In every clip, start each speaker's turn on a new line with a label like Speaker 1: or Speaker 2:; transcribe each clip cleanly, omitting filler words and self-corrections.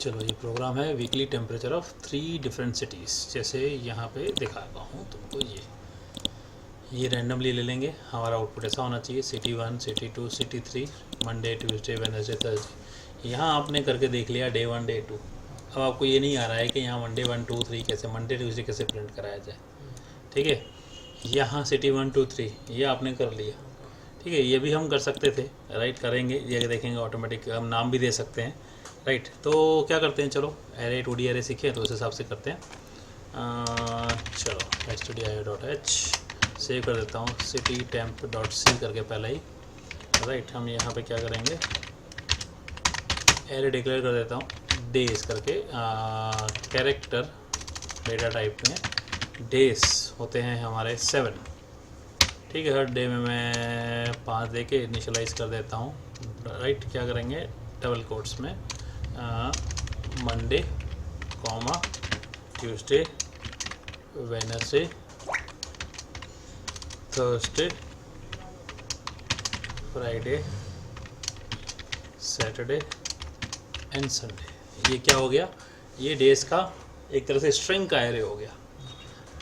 Speaker 1: चलो ये प्रोग्राम है weekly temperature of 3 different cities. जैसे यहाँ पे दिखाता हूँ तुमको, ये रैंडमली ले लेंगे। हमारा आउटपुट ऐसा होना चाहिए city 1, city 2, city 3, Monday, Tuesday, Wednesday, Thursday. यहाँ आपने करके देख लिया डे 1, डे 2। अब आपको ये नहीं आ रहा है कि यहाँ मंडे 1, 2, 3 कैसे, मंडे ट्यूसडे कैसे प्रिंट कराया जाए। ठीक है, यहाँ सिटी 1, 2, 3 ये आपने कर लिया। ठीक है, ये भी हम कर सकते थे, राइट। करेंगे, ये देखेंगे ऑटोमेटिक हम नाम भी दे सकते हैं, राइट। तो क्या करते हैं, चलो एरे 2D एरे सीखे तो उस हिसाब से करते हैं। चलो stdio.h सेव कर देता हूँ, सिटी टेम्प डॉट सी करके पहले ही, राइट। हम यहाँ पे क्या करेंगे, एरे डिक्लेयर कर देता हूँ डेज करके। कैरेक्टर डेटा टाइप में डेज होते हैं हमारे 7। ठीक है, हर डे में मैं 5 दे के इनिशलाइज कर देता हूँ, राइट। क्या करेंगे, डबल कोट्स में Monday comma Tuesday, Wednesday, Thursday, Friday, Saturday and Sunday. ये क्या हो गया, ये डेज का एक तरह से स्ट्रिंग का एरे हो गया।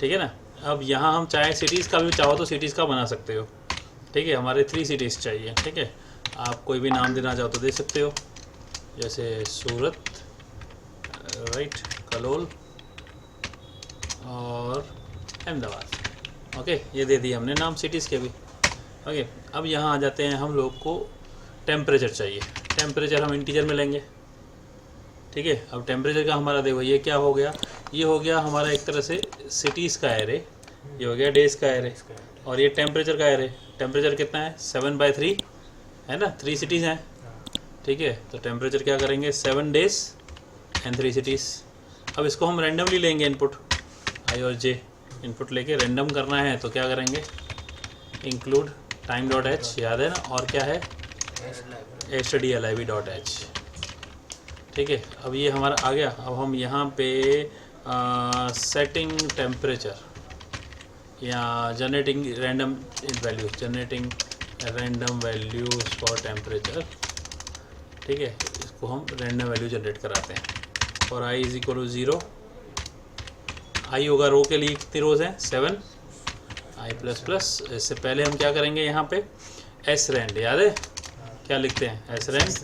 Speaker 1: ठीक है ना। अब यहाँ हम चाहे सिटीज़ का भी चाहो तो सिटीज़ का बना सकते हो। ठीक है, हमारे 3 सिटीज़ चाहिए। ठीक है, आप कोई भी नाम देना चाहो तो दे सकते हो, जैसे सूरत, राइट, कलोल और अहमदाबाद। ओके, ये दे दिए हमने नाम सिटीज़ के भी। ओके, अब यहाँ आ जाते हैं, हम लोग को टेम्परेचर चाहिए। टेम्परेचर हम इंटीजर में लेंगे। ठीक है, अब टेम्परेचर का हमारा देखो ये क्या हो गया, ये हो गया हमारा एक तरह से सिटीज़ का एरे, ये हो गया डेज़ का एरे, और ये टेम्परेचर का एरे। टेम्परेचर कितना है, 7/3 है ना, 3 सिटीज़ हैं। ठीक है, तो टेम्परेचर क्या करेंगे, 7 डेज एंड 3 सिटीज़। अब इसको हम रैंडमली लेंगे, इनपुट आई और जे इनपुट लेके रैंडम करना है, तो क्या करेंगे, इंक्लूड time.h, याद है ना, और क्या है stdlib.h। ठीक है, अब ये हमारा आ गया। अब हम यहाँ पे सेटिंग टेम्परेचर या generating random values, generating random values for temperature. ठीक है, इसको हम रैंडम वैल्यू जनरेट कराते हैं। और i is equal to 0, i होगा रो के लिए कितनी रोज हैं, 7, i++। इससे पहले हम क्या करेंगे, यहाँ पे srand, याद है क्या लिखते हैं, srand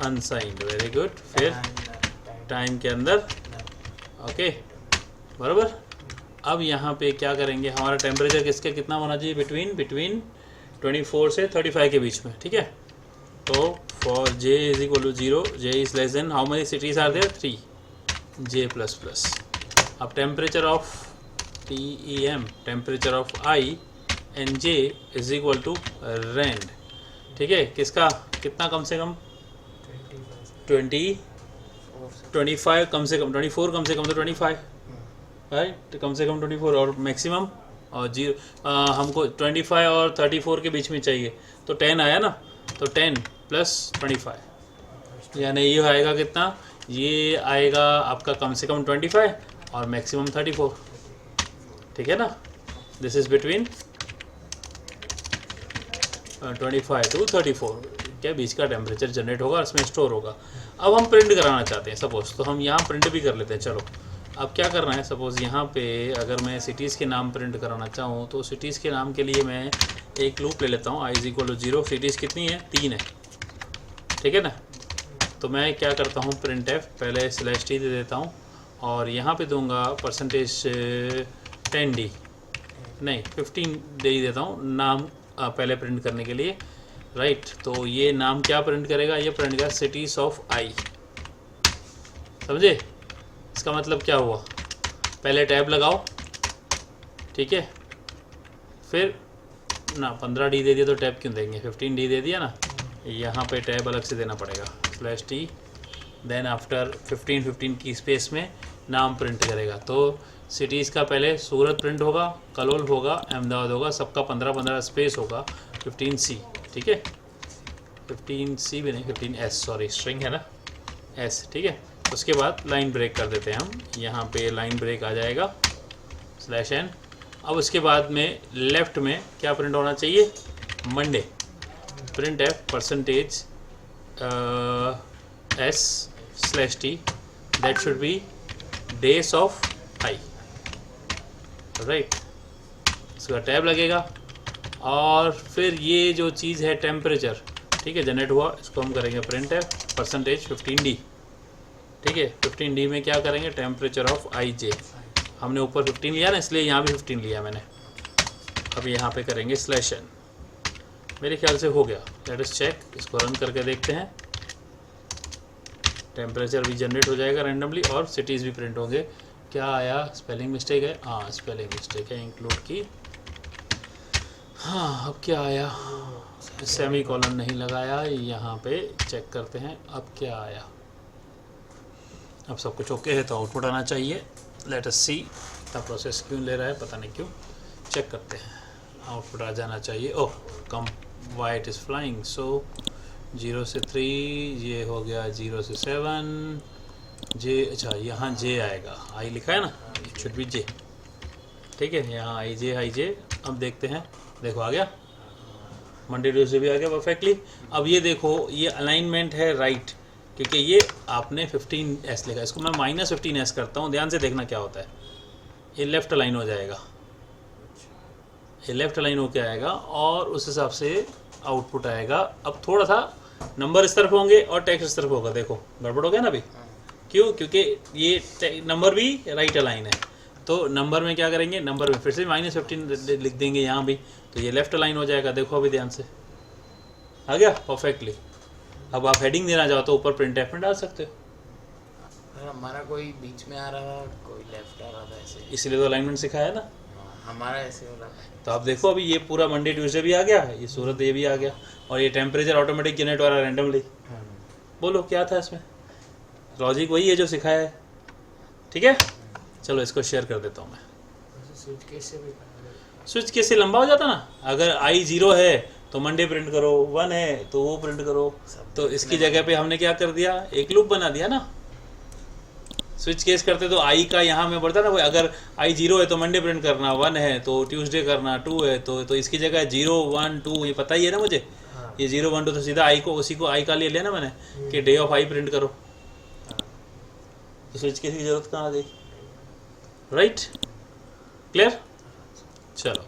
Speaker 1: अनसाइंड, वेरी गुड। फिर टाइम के अंदर, ओके, बराबर। अब यहाँ पे क्या करेंगे, हमारा टेम्परेचर किसके कितना होना चाहिए, बिटवीन 24 से 35 के बीच में। ठीक है, तो for j is equal to 0, j is less than how many cities are there, 3, j++। अब temperature of TEM, temperature of I and j is equal to rand। ठीक है, किसका कितना, कम से कम 25 कम से कम, 24 कम से कम, तो 25, राइट, कम से कम 24, और मैक्सिमम और 0 हमको 25 और 34 के बीच में चाहिए, तो 10 आया ना, तो 10 + 25 यानी ये आएगा कितना, ये आएगा आपका कम से कम 25 और मैक्सिमम 34। ठीक है ना, दिस इज बिटवीन 25 to 34 के बीच का टेम्परेचर जनरेट होगा और इसमें स्टोर होगा। अब हम प्रिंट कराना चाहते हैं सपोज, तो हम यहाँ प्रिंट भी कर लेते हैं। चलो, अब क्या करना है, सपोज यहाँ पे अगर मैं सिटीज़ के नाम प्रिंट कराना चाहूँ, तो सिटीज़ के नाम के लिए मैं एक लूप ले लेता हूँ, i is equal to 0, cities कितनी है, 3 है। ठीक है ना, तो मैं क्या करता हूँ, प्रिंट f पहले /t दे देता हूँ, और यहाँ पे दूंगा %10d, नहीं 15 दे ही देता हूँ नाम पहले प्रिंट करने के लिए, राइट। तो ये नाम क्या प्रिंट करेगा, ये प्रिंट करेगा सिटीज़ ऑफ I। समझे, इसका मतलब क्या हुआ, पहले टैब लगाओ, ठीक है, फिर ना 15d दे दिया तो टैब क्यों देंगे, 15d दे दिया ना, यहाँ पे टैब अलग से देना पड़ेगा, /t, देन आफ्टर 15 की स्पेस में नाम प्रिंट करेगा। तो सिटीज़ का पहले सूरत प्रिंट होगा, कलोल होगा, अहमदाबाद होगा, सबका 15 स्पेस होगा, 15c। ठीक है, 15c भी नहीं, 15s, सॉरी स्ट्रिंग है ना, s। ठीक है, उसके बाद लाइन ब्रेक कर देते हैं हम, यहाँ पे लाइन ब्रेक आ जाएगा /n। अब उसके बाद में लेफ़्ट में क्या प्रिंट होना चाहिए, Monday, print f %s /t, that should be days of i, right. इसका टैब लगेगा और फिर ये जो चीज़ है टेम्परेचर, ठीक है, जनरेट हुआ, इसको हम करेंगे प्रिंट है %15d, ठीक है। 15d में क्या करेंगे, टेम्परेचर ऑफ ij, हमने ऊपर 15 लिया ना, इसलिए यहाँ भी 15 लिया मैंने। अब यहाँ पे करेंगे /n, मेरे ख्याल से हो गया। लेट अस चेक, इसको रन करके देखते हैं। टेम्परेचर भी जनरेट हो जाएगा रैंडमली और सिटीज़ भी प्रिंट होंगे। क्या आया, स्पेलिंग मिस्टेक है, हाँ स्पेलिंग मिस्टेक है, इंक्लूड की। हाँ अब क्या आया, सेमी कॉलन नहीं लगाया, यहाँ पे चेक करते हैं अब क्या आया। अब सब कुछ ओके है तो आउटपुट आना चाहिए। लेट अस सी, इतना प्रोसेस क्यों ले रहा है पता नहीं क्यों, चेक करते हैं। आउटपुट आ जाना चाहिए। ओह कम, वाइट इज़ फ्लाइंग, सो 0 से 3, ये हो गया 0 से 7, जे, अच्छा यहाँ जे आएगा, आई लिखा है ना, इट शुड बी जे, ठीक है, यहाँ आई जे। अब देखते हैं, देखो आ गया, मंडे ट्यूसडे भी आ गया परफेक्टली। अब ये देखो, ये अलाइनमेंट है राइट, क्योंकि ये आपने 15s लिखा, इसको मैं -15s करता हूँ, ध्यान से देखना क्या होता है, ये लेफ़्ट अलाइन हो जाएगा, ये लेफ़्ट अलाइन होके आएगा और उस हिसाब से आउटपुट आएगा। अब थोड़ा सा नंबर इस तरफ होंगे और टेक्स्ट इस तरफ होगा, देखो गड़बड़ हो गया ना अभी, क्यों, क्योंकि ये नंबर भी राइट अलाइन है, तो नंबर में क्या करेंगे, नंबर में फिर से -15 लिख देंगे यहाँ भी, तो ये लेफ़्ट अलाइन हो जाएगा। देखो अभी ध्यान से आ गया परफेक्टली। अब आप हेडिंग देना चाहो तो ऊपर प्रिंट एफ में डाल सकते हो।
Speaker 2: हमारा कोई बीच में आ रहा था, कोई लेफ्ट आ रहा था, ऐसे
Speaker 1: इसीलिए तो अलाइनमेंट सिखाया ना,
Speaker 2: हमारा ऐसे हो रहा था।
Speaker 1: तो आप देखो अभी ये पूरा मंडे ट्यूसडे भी आ गया, ये सूरत ये भी आ गया, और ये टेम्परेचर ऑटोमेटिक जनरेट हो रहा है रैंडमली। बोलो क्या था इसमें, लॉजिक वही है जो सिखाया है, ठीक है। चलो इसको शेयर कर देता हूँ मैं। स्विच केस से लंबा हो जाता ना, अगर i 0 है तो मंडे प्रिंट करो, 1 है तो वो प्रिंट करो, तो इसकी जगह पे हमने क्या कर दिया, एक लूप बना दिया ना। स्विच केस करते तो i का यहाँ में बढ़ता ना, कोई अगर i 0 है तो मंडे प्रिंट करना, 1 है तो ट्यूसडे करना, 2 है तो इसकी जगह 0 1 2, ये पता ही है ना मुझे, ये 0 1 2, तो सीधा i को, उसी को i का ले लिया ना मैंने कि डे ऑफ i प्रिंट करो, तो स्विच केस की जरूरत कहाँ आ गई, राइट, क्लियर। चलो